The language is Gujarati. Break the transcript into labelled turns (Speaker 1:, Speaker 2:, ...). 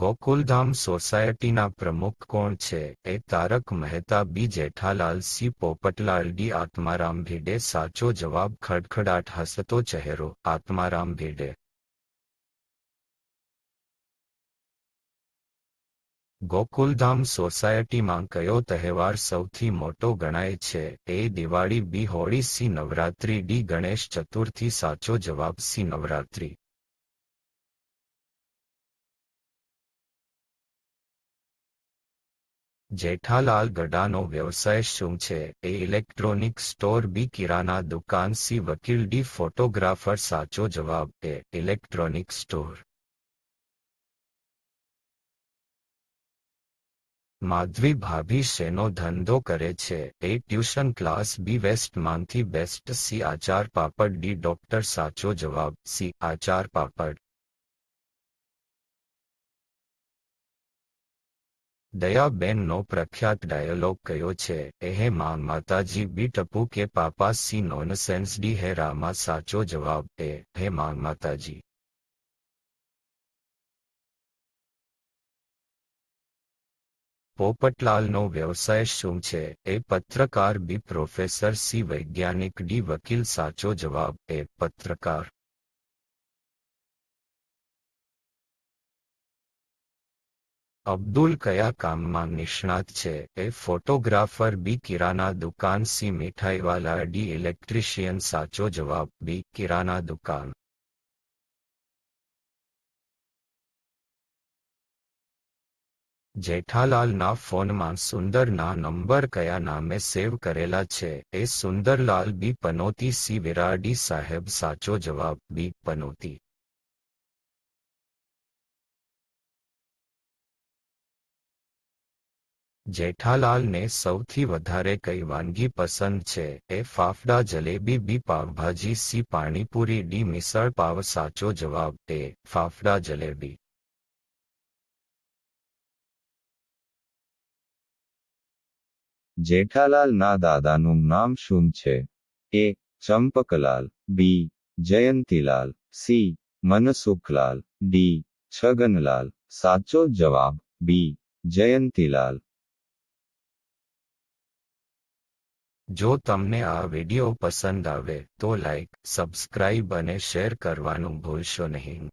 Speaker 1: ગોકુલધામ સોસાયટીના પ્રમુખ કોણ છે? એ તારક મહેતા, બી જેઠાલાલ, સી પોપટલાલ, ડી આત્મારામ ભીડે. સાચો જવાબ ખડખડાટ હસતો ચહેરો, આત્મારામ ભીડે. ગોકુલધામ સોસાયટીમાં કયો તહેવાર સૌથી મોટો ગણાય છે? એ દિવાળી, બી હોળી, સી નવરાત્રી, ડી ગણેશ ચતુર્થી. સાચો જવાબ સી નવરાત્રી. જેઠાલાલ ગડાનો વ્યવસાય શું છે? એ ઇલેક્ટ્રોનિક સ્ટોર, બી કિરાના દુકાન, સી વકીલ, ડી ફોટોગ્રાફર. સાચો જવાબ એ ઇલેક્ટ્રોનિક સ્ટોર. માધવી ભાભી શેનો ધંધો કરે છે? એ ટ્યુશન ક્લાસ, બી વેસ્ટમાંથી બેસ્ટ, સી આચાર પાપડ, ડી ડોક્ટર. સાચો જવાબ સી આચાર પાપડ. દયાબેનનો પ્રખ્યાત ડાયલોગ કયો છે? એ હે માં માતાજી, બી ટપુ કે પાપા, સી નોનસેન્સ, ડી હે રામા. સાચો જવાબ એ હે માં માતાજી. પોપટલાલનો વ્યવસાય શું છે? એ પત્રકાર, બી પ્રોફેસર, સી વૈજ્ઞાનિક, ડી વકીલ. સાચો જવાબ એ પત્રકાર. અબ્દુલ કયા કામમાં નિષ્ણાત છે? એ ફોટોગ્રાફર, બી કિરાના દુકાન, સી મીઠાઈવાલા, ડી ઇલેક્ટ્રિશિયન. સાચો જવાબ બી કિરાના દુકાન. જેઠાલાલના ફોનમાં સુંદરના નંબર કયા નામે સેવ કરેલા છે? એ સુંદરલાલ, બી પનોતી, સી વિરાડી સાહેબ. સાચો જવાબ બી પનોતી. જેઠાલાલને સૌથી વધારે કઈ વાનગી પસંદ છે? એ ફાફડા જલેબી, બી પાવભાજી, સી પાણીપુરી, ડી મિસળ પાવ. સાચો જવાબ એ ફાફડા જલેબી.
Speaker 2: જેઠાલાલના દાદાનું નામ શું છે? એ ચંપકલાલ, બી જયંતીલાલ, સી મનસુખલાલ, ડી છગનલાલ. સાચો જવાબ બી જયંતીલાલ.
Speaker 1: જો તમને આ વિડિયો પસંદ આવે તો લાઇક, સબસ્ક્રાઇબ અને શેર કરવાનું ભૂલશો નહીં.